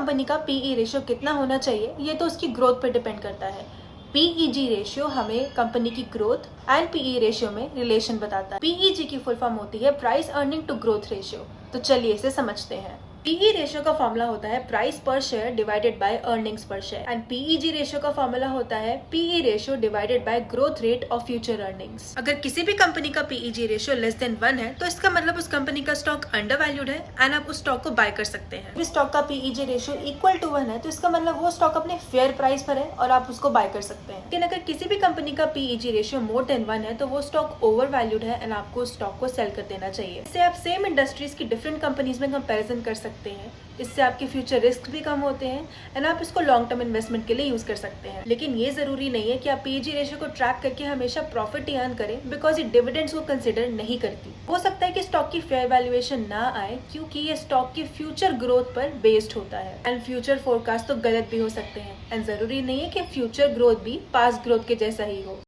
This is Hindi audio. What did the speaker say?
कंपनी का पीई रेशियो कितना होना चाहिए ये तो उसकी ग्रोथ पर डिपेंड करता है। पीईजी रेशियो हमें कंपनी की ग्रोथ एंड पीई रेशियो में रिलेशन बताता है। पीईजी की फुल फॉर्म होती है price earning to growth ratio. तो चलिए इसे समझते हैं। पीई रेशियो का फॉर्मूला होता है price per share divided by earnings per share and PEG ratio का फॉर्मूला होता है PE ratio divided by growth rate of future earnings. अगर किसी भी कंपनी का पीईजी रेशियो लेस देन 1 है तो इसका मतलब उस कंपनी का स्टॉक अंडर वैल्यूड है एंड आप उस स्टॉक को बाय कर सकते हैं। इस स्टॉक का पीईजी रेशियो इक्वल टू 1 है तो इसका मतलब वो स्टॉक अपने फेयर प्राइस पर है और आप उसको बाय कर सकते हैं। लेकिन अगर किसी भी कंपनी का पीईजी रेशियो मोर देन 1 है तो वो स्टॉक ओवर वैल्यूड है एंड आपको उस स्टॉक को सेल कर देना चाहिए। इससे आप सेम इंडस्ट्रीज की डिफरेंट कंपनीज में कंपेरिजन कर सकते हैं। इससे आपके फ्यूचर रिस्क भी कम होते हैं एंड आप इसको लॉन्ग टर्म इन्वेस्टमेंट के लिए यूज कर सकते हैं। लेकिन ये जरूरी नहीं है कि आप पीईजी रेशियो को ट्रैक करके हमेशा प्रॉफिट ही अर्न करें, बिकॉज ये डिविडेंड्स को कंसिडर नहीं करती। हो सकता है कि स्टॉक की फेयर वैल्यूएशन ना आए क्योंकि ये स्टॉक की फ्यूचर ग्रोथ पर बेस्ड होता है एंड फ्यूचर फोरकास्ट तो गलत भी हो सकते हैं एंड जरूरी नहीं है कि फ्यूचर ग्रोथ भी पास्ट ग्रोथ के जैसा ही हो।